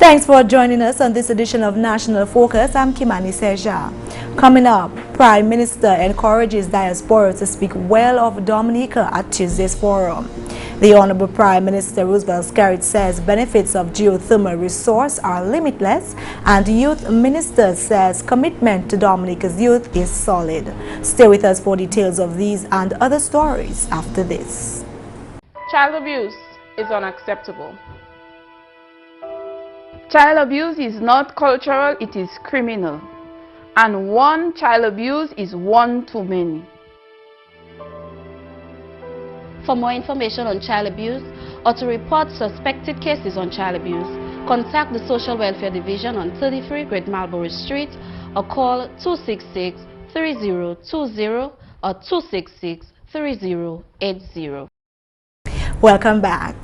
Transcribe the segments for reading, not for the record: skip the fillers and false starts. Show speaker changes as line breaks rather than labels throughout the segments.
Thanks for joining us on this edition of National Focus. I'm Kimani St. Coming up, Prime Minister encourages diaspora to speak well of Dominica at Tuesday's forum. The Honorable Prime Minister Roosevelt Skerrit says benefits of geothermal resource are limitless, and Youth Minister says commitment to Dominica's youth is solid. Stay with us for details of these and other stories after this.
Child abuse is unacceptable. Child abuse is not cultural, it is criminal. And one child abuse is one too many.
For more information on child abuse or to report suspected cases on child abuse, contact the Social Welfare Division on 33 Great Marlborough Street or call 266-3020 or 266-3080.
Welcome back.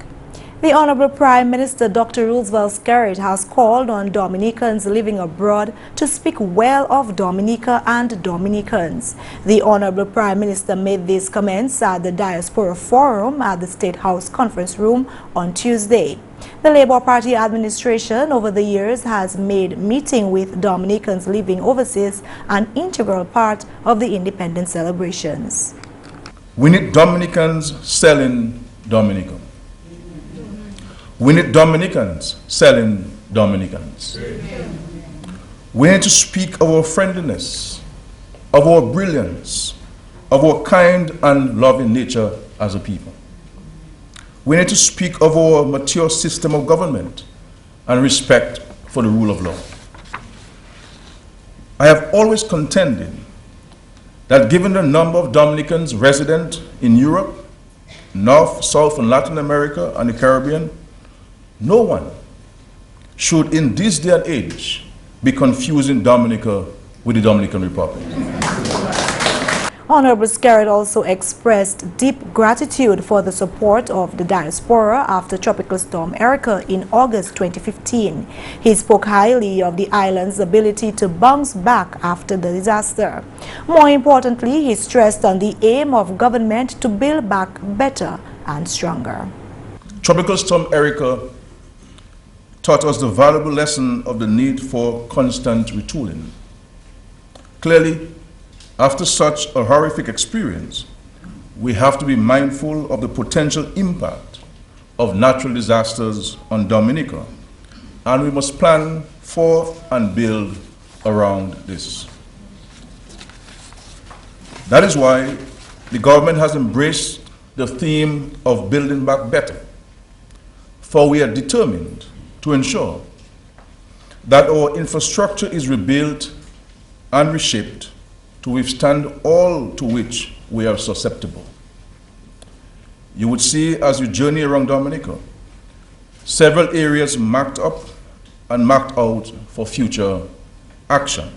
The Honorable Prime Minister Dr. Roosevelt Skerrit has called on Dominicans living abroad to speak well of Dominica and Dominicans. The Honorable Prime Minister made these comments at the Diaspora Forum at the State House Conference Room on Tuesday. The Labour Party administration over the years has made meeting with Dominicans living overseas an integral part of the independence celebrations.
We need Dominicans selling Dominica. We need Dominicans selling Dominicans. We need to speak of our friendliness, of our brilliance, of our kind and loving nature as a people. We need to speak of our mature system of government and respect for the rule of law. I have always contended that given the number of Dominicans resident in Europe, North, South, and Latin America, and the Caribbean, no one should in this day and age be confusing Dominica with the Dominican Republic.
Honorable Skerrit also expressed deep gratitude for the support of the diaspora after Tropical Storm Erica in August 2015. He spoke highly of the island's ability to bounce back after the disaster. More importantly, he stressed on the aim of government to build back better and stronger.
Tropical Storm Erica taught us the valuable lesson of the need for constant retooling. Clearly, after such a horrific experience, we have to be mindful of the potential impact of natural disasters on Dominica, and we must plan for and build around this. That is why the government has embraced the theme of building back better, for we are determined to ensure that our infrastructure is rebuilt and reshaped to withstand all to which we are susceptible. You would see as you journey around Dominica, several areas marked up and marked out for future action.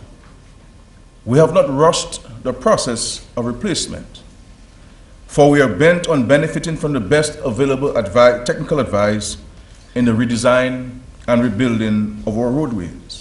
We have not rushed the process of replacement, for we are bent on benefiting from the best available technical advice in the redesign and rebuilding of our roadways.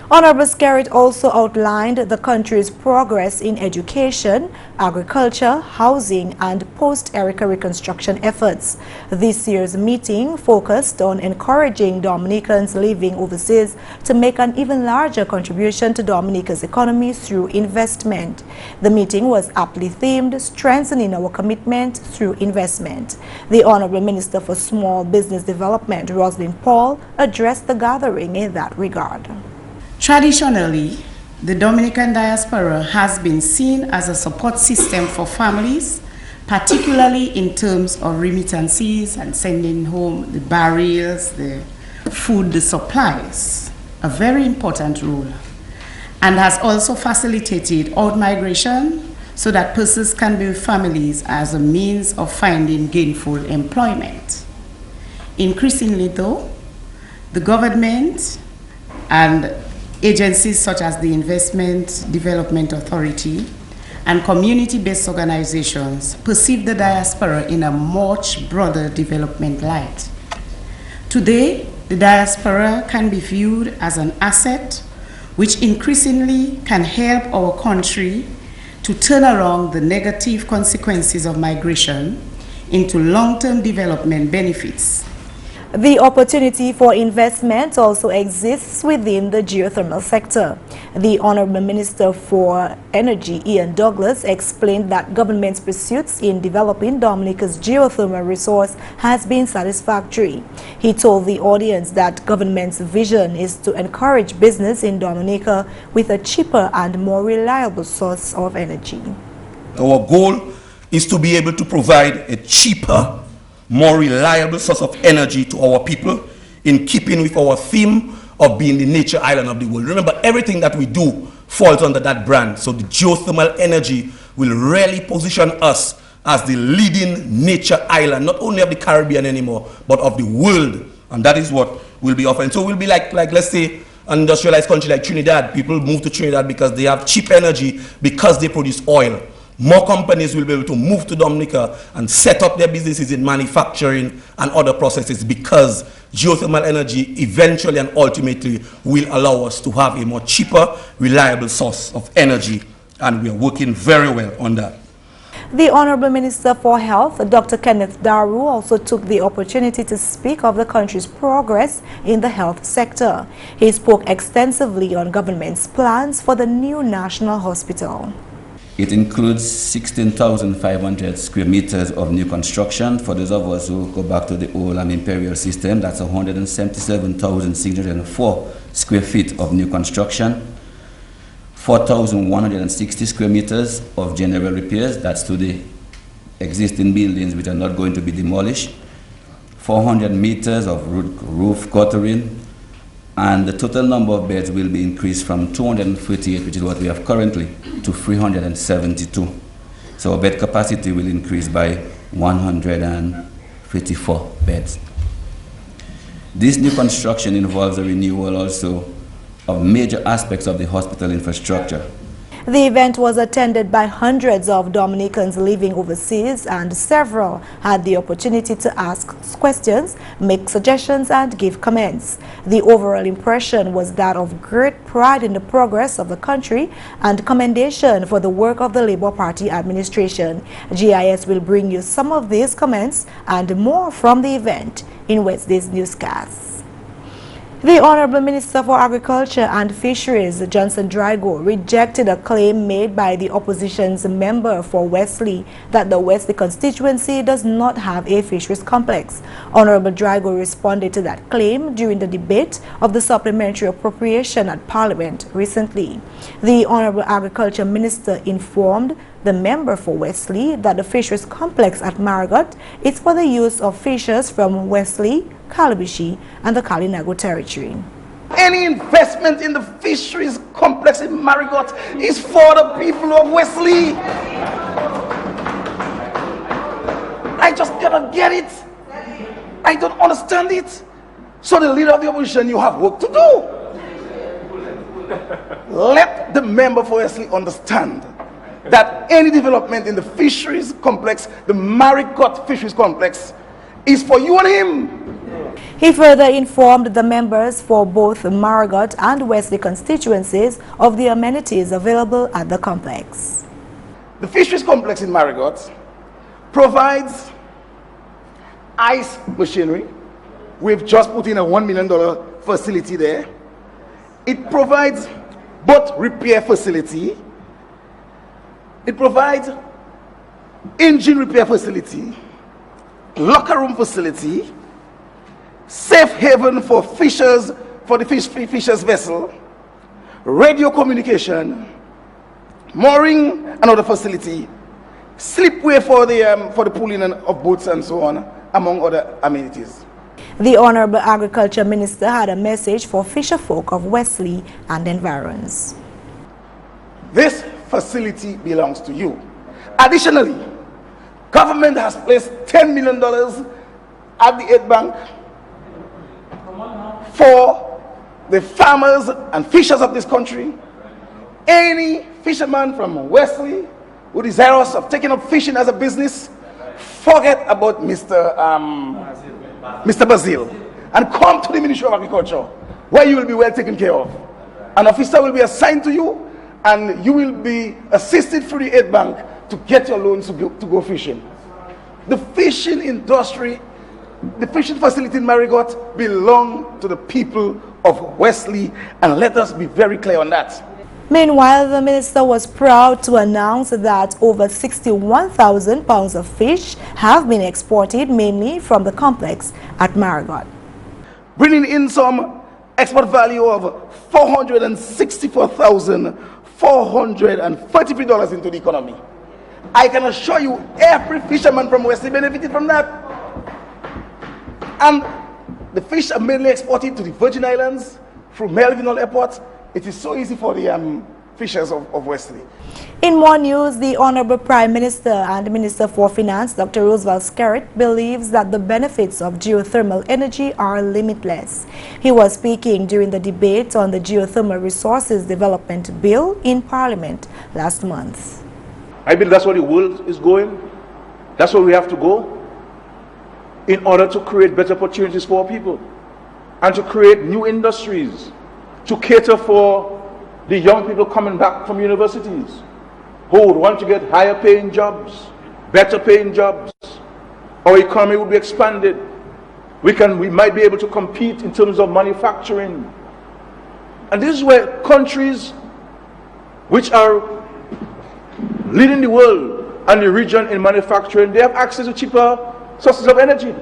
Honorable Skerrit also outlined the country's progress in education, agriculture, housing, and post-Erica reconstruction efforts. This year's meeting focused on encouraging Dominicans living overseas to make an even larger contribution to Dominica's economy through investment. The meeting was aptly themed, strengthening our commitment through investment. The Honorable Minister for Small Business Development, Roslyn Paul, addressed the gathering in that regard.
Traditionally, the Dominican diaspora has been seen as a support system for families, particularly in terms of remittances and sending home the barrels, the food, the supplies, a very important role, and has also facilitated out-migration so that persons can be with families as a means of finding gainful employment. Increasingly though, the government and agencies such as the Investment Development Authority and community-based organizations perceive the diaspora in a much broader development light. Today, the diaspora can be viewed as an asset which increasingly can help our country to turn around the negative consequences of migration into long-term development benefits.
The opportunity for investment also exists within the geothermal sector. The Honorable Minister for Energy, Ian Douglas, explained that government's pursuits in developing Dominica's geothermal resource has been satisfactory. He told the audience that government's vision is to encourage business in Dominica with a cheaper and more reliable source of energy.
Our goal is to be able to provide a cheaper, more reliable source of energy to our people, in keeping with our theme of being the nature island of the world. Remember, everything that we do falls under that brand. So the geothermal energy will really position us as the leading nature island, not only of the Caribbean anymore, but of the world. And that is what we'll be offering. So we'll be like let's say, an industrialized country like Trinidad. People move to Trinidad because they have cheap energy, because they produce oil. More companies will be able to move to Dominica and set up their businesses in manufacturing and other processes, because geothermal energy eventually and ultimately will allow us to have a more cheaper, reliable source of energy, and we are working very well on that.
The Honorable Minister for Health, Dr. Kenneth Daru, also took the opportunity to speak of the country's progress in the health sector. He spoke extensively on government's plans for the new national hospital.
It includes 16,500 square meters of new construction. For those of us who go back to the old imperial system, that's 177,604 square feet of new construction. 4,160 square meters of general repairs, that's to the existing buildings which are not going to be demolished. 400 meters of roof guttering, and the total number of beds will be increased from 248, which is what we have currently, to 372. So our bed capacity will increase by 154 beds. This new construction involves a renewal also of major aspects of the hospital infrastructure.
The event was attended by hundreds of Dominicans living overseas, and several had the opportunity to ask questions, make suggestions, and give comments. The overall impression was that of great pride in the progress of the country and commendation for the work of the Labour Party administration. GIS will bring you some of these comments and more from the event in Wednesday's newscast. The Honorable Minister for Agriculture and Fisheries, Johnson Drygo, rejected a claim made by the opposition's member for Wesley that the Wesley constituency does not have a fisheries complex. Honorable Drygo responded to that claim during the debate of the supplementary appropriation at Parliament recently. The Honorable Agriculture Minister informed the member for Wesley that the fisheries complex at Marigot is for the use of fishers from Wesley, Calabishi, and the Kalinago territory.
Any investment in the fisheries complex in Marigot is for the people of Wesley. I just cannot get it. I don't understand it. So the leader of the opposition, you have work to do. Let the member for Wesley understand that any development in the fisheries complex, the Marigot fisheries complex, is for you and him.
He further informed the members for both Marigot and Wesley constituencies of the amenities available at the complex.
The fisheries complex in Marigot provides ice machinery. We've just put in a $1 million facility there. It provides boat repair facility. It provides engine repair facility, locker room facility, safe haven for fishers, for the fishers vessel, radio communication, mooring, another facility, slipway for the pulling of boats and so on, among other amenities.
The Honorable Agriculture Minister had a message for fisher folk of Wesley and environs.
This facility belongs to you. Additionally, government has placed $10 million at the aid bank for the farmers and fishers of this country. Any fisherman from Wesley who desires of taking up fishing as a business, forget about Mr. Basil and come to the Ministry of Agriculture, where you will be well taken care of. An officer will be assigned to you, and you will be assisted through the aid bank to get your loans to go fishing. The fishing industry the fishing facility in Marigot belongs to the people of Wesley, and let us be very clear on that.
Meanwhile, the minister was proud to announce that over 61,000 pounds of fish have been exported mainly from the complex at Marigot,
bringing in some export value of $464,433 into the economy. I can assure you every fisherman from Wesley benefited from that. And the fish are mainly exported to the Virgin Islands through Melville Airport. It is so easy for the fishers of Wesley.
In more news, the Honorable Prime Minister and Minister for Finance, Dr. Roosevelt Skerrit, believes that the benefits of geothermal energy are limitless. He was speaking during the debate on the Geothermal Resources Development Bill in Parliament last month.
I believe that's where the world is going. That's where we have to go in order to create better opportunities for our people and to create new industries, to cater for the young people coming back from universities who would want to get higher paying jobs, better paying jobs. Our economy will be expanded. We might be able to compete in terms of manufacturing. And this is where countries which are leading the world and the region in manufacturing, they have access to cheaper sources of energy.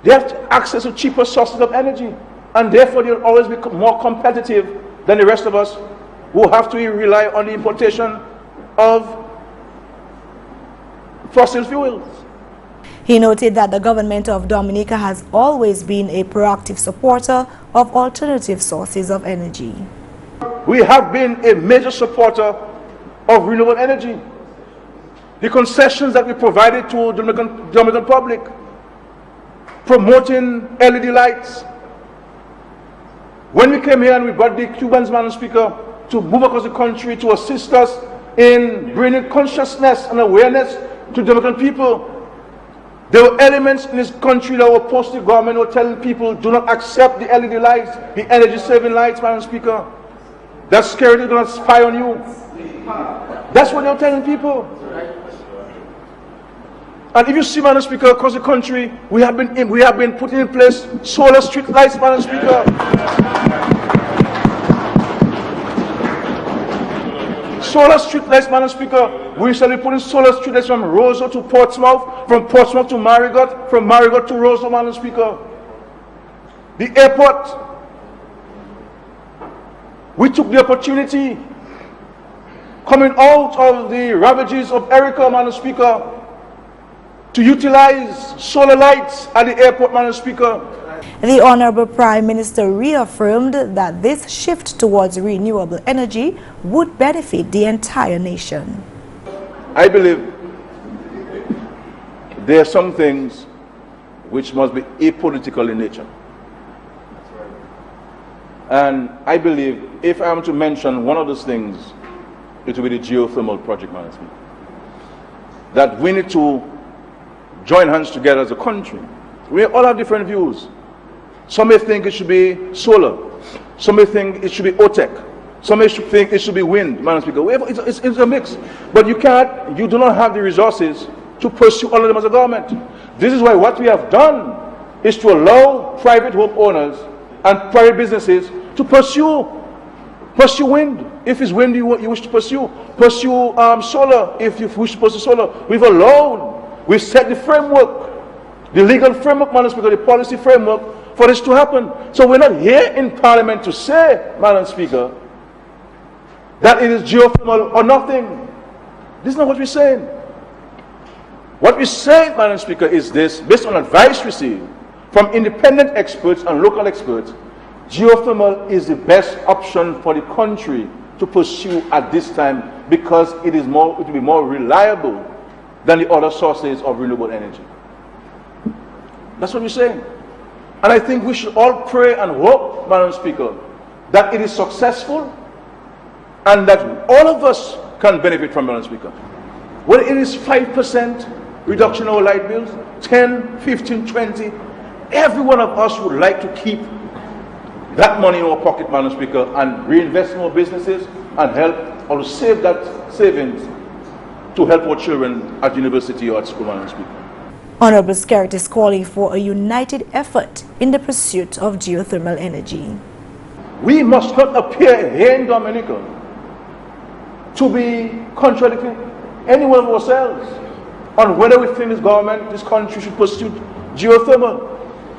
They have access to cheaper sources of energy, and therefore they'll always be more competitive than the rest of us who have to rely on the importation of fossil fuels.
He noted that the government of Dominica has always been a proactive supporter of alternative sources of energy.
We have been a major supporter of renewable energy. The concessions that we provided to the Dominican public, promoting LED lights. When we came here and we brought the Cubans, Madam Speaker, to move across the country to assist us in bringing consciousness and awareness to Dominican people, there were elements in this country that were opposed to the government were telling people, do not accept the LED lights, the energy-saving lights, Madam Speaker. That Skerrit do not spy on you. That's what they're telling people. And if you see, Madam Speaker, across the country, we have been putting in place solar street lights, Madam Speaker. Solar street lights, Madam Speaker. We shall be putting solar street lights from Roseau to Portsmouth, from Portsmouth to Marigot, from Marigot to Roseau, Madam Speaker. The airport, we took the opportunity coming out of the ravages of Erica, Madam Speaker, to utilize solar lights at the airport, Madam Speaker.
The Honorable Prime Minister reaffirmed that this shift towards renewable energy would benefit the entire nation.
I believe there are some things which must be apolitical in nature. And I believe if I am to mention one of those things, it will be the geothermal project management. That we need to join hands together as a country. We all have different views. Some may think it should be solar. Some may think it should be OTEC. Some may think it should be wind, Madam Speaker. It's a mix. But you do not have the resources to pursue all of them as a government. This is why what we have done is to allow private home owners and private businesses to pursue wind. If it's wind you wish to pursue solar if you wish to pursue solar. We've set the framework, the legal framework, Madam Speaker, the policy framework for this to happen. So we're not here in Parliament to say, Madam Speaker, that it is geothermal or nothing. This is not what we're saying. What we're saying, Madam Speaker, is this: based on advice received from independent experts and local experts, geothermal is the best option for the country to pursue at this time because it will be more reliable than the other sources of renewable energy. That's what we're saying. And I think we should all pray and hope, Madam Speaker, that it is successful and that all of us can benefit from, Madam Speaker. Whether it is 5% reduction in our light bills, 10, 15, 20, every one of us would like to keep that money in our pocket, Madam Speaker, and reinvest in our businesses and help or save that savings to help our children at university or at school, Madam Speaker.
Honorable Skerrit is calling for a united effort in the pursuit of geothermal energy.
We must not appear here in Dominica to be contradicting any one of ourselves on whether we think this country should pursue geothermal.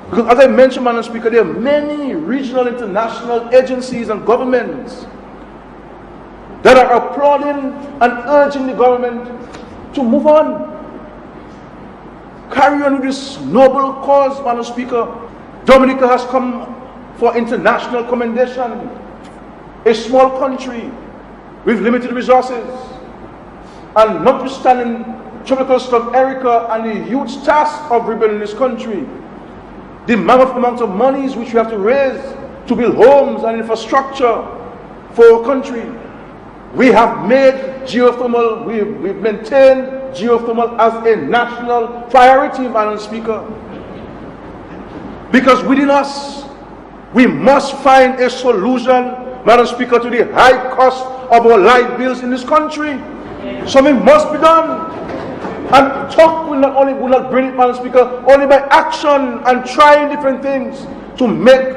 Because as I mentioned, Madam Speaker, there are many regional, international agencies and governments that are applauding and urging the government to move on. Carry on with this noble cause, Madam Speaker. Dominica has come for international commendation. A small country with limited resources, and notwithstanding Tropical Storm Erica and the huge task of rebuilding this country, the mammoth amount of monies which we have to raise to build homes and infrastructure for our country, we have made geothermal, we've maintained geothermal as a national priority, Madam Speaker. Because within us, we must find a solution, Madam Speaker, to the high cost of our light bills in this country. Something must be done. And talk will not bring it, Madam Speaker, only by action and trying different things to make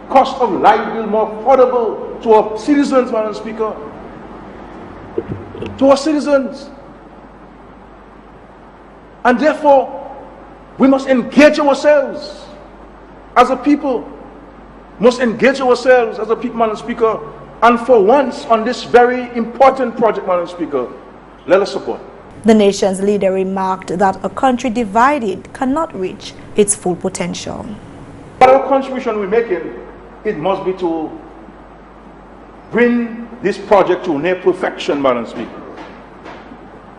cost of light bill more affordable to our citizens, Madam Speaker. To our citizens. And therefore, we must engage ourselves as a people. Must engage ourselves as a people, Madam Speaker. And for once, on this very important project, Madam Speaker, let us support.
The nation's leader remarked that a country divided cannot reach its full potential.
Whatever contribution we're making, it must be to bring this project to near perfection, Madam Speaker.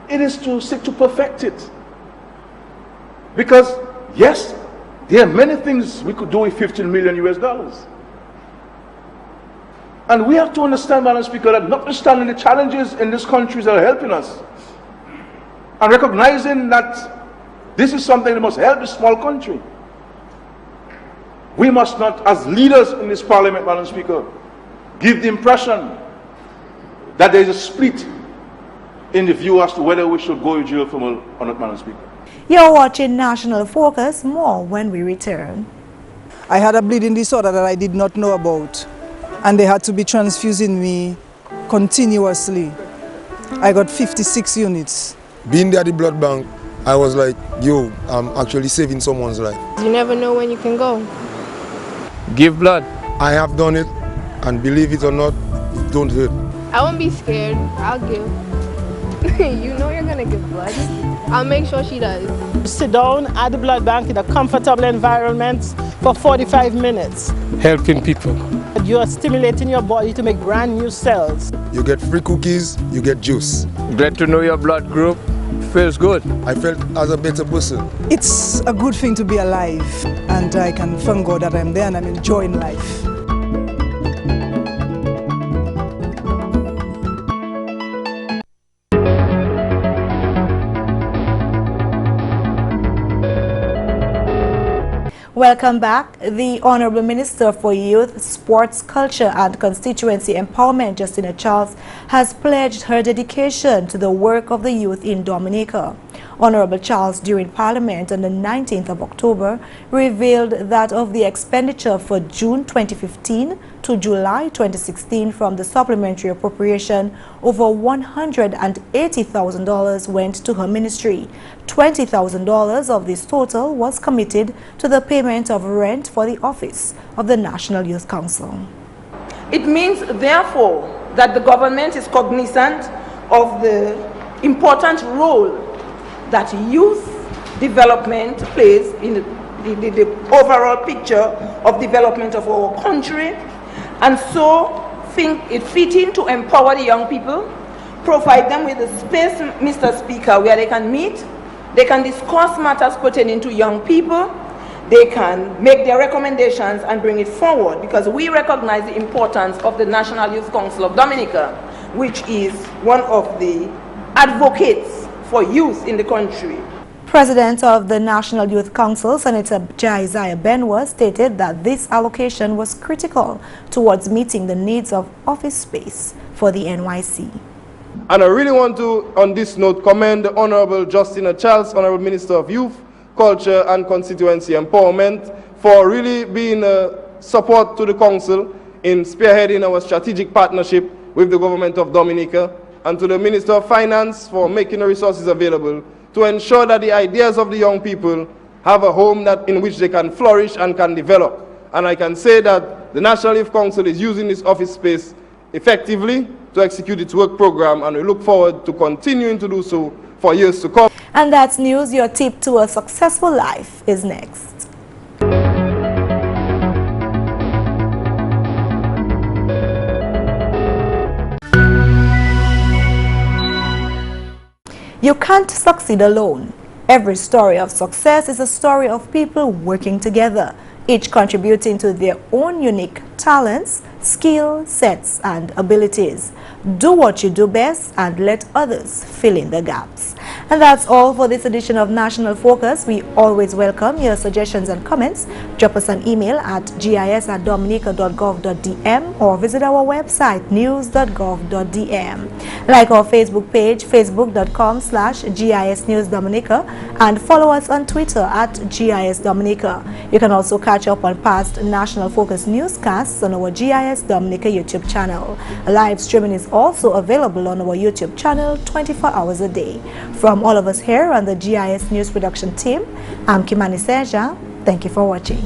It is to seek to perfect it. Because, yes, there are many things we could do with $15 million US. And we have to understand, Madam Speaker, that notwithstanding the challenges in this country that are helping us, and recognizing that this is something that must help this small country, we must not, as leaders in this parliament, Madam Speaker, give the impression that there is a split in the view as to whether we should go with geothermal or not, Madam Speaker.
You're watching National Focus. More when we return.
I had a bleeding disorder that I did not know about, and they had to be transfusing me continuously. I got 56 units.
Being there at the blood bank, I was like, yo, I'm actually saving someone's life.
You never know when you can go.
Give blood. I have done it, and believe it or not, it don't hurt.
I won't be scared. I'll give. You know you're gonna give blood. I'll make sure she does.
Sit down at the blood bank in a comfortable environment for 45 minutes.
Helping people.
You are stimulating your body to make brand new cells.
You get free cookies, you get juice.
Glad to know your blood group. Feels good.
I felt as a better person.
It's a good thing to be alive, and I can thank God that I'm there and I'm enjoying life.
Welcome back. The Honorable Minister for Youth, Sports, Culture and Constituency Empowerment, Justina Charles, has pledged her dedication to the work of the youth in Dominica. Honorable Charles, during Parliament on the 19th of October, revealed that of the expenditure for June 2015 to July 2016 from the supplementary appropriation, over $180,000 went to her ministry. $20,000 of this total was committed to the payment of rent for the office of the National Youth Council.
It means, therefore, that the government is cognizant of the important role that youth development plays in the overall picture of development of our country, and so think it fitting to empower the young people, provide them with a space, Mr. Speaker, where they can meet, they can discuss matters pertaining to young people, they can make their recommendations and bring it forward, because we recognize the importance of the National Youth Council of Dominica, which is one of the advocates for youth in the country.
President of the National Youth Council, Senator Jaiziah Benwa, stated that this allocation was critical towards meeting the needs of office space for the NYC.
And I really want to, on this note, commend the Honorable Justina Charles, Honorable Minister of Youth,
culture and constituency empowerment, for really being a support to the council in spearheading our strategic partnership with the government of Dominica, and to the Minister of Finance for making the resources available to ensure that the ideas of the young people have a home in which they can flourish and can develop. And I can say that the National Youth Council is using this office space effectively to execute its work program, and we look forward to continuing to do so for years to come.
And that's news. Your tip to a successful life is next. You can't succeed alone. Every story of success is a story of people working together, each contributing to their own unique talents, skill sets, and abilities. Do what you do best and let others fill in the gaps. And that's all for this edition of National Focus. We always welcome your suggestions and comments. Drop us an email at gis@dominica.gov.dm or visit our website news.gov.dm. Like our Facebook page, facebook.com/GIS News Dominica, and follow us on Twitter at GIS Dominica. You can also catch up on past National Focus newscasts on our GIS Dominica YouTube channel. Live streaming is also available on our YouTube channel 24 hours a day. From all of us here on the GIS News production team, I'm Kimani St. Thank you for watching.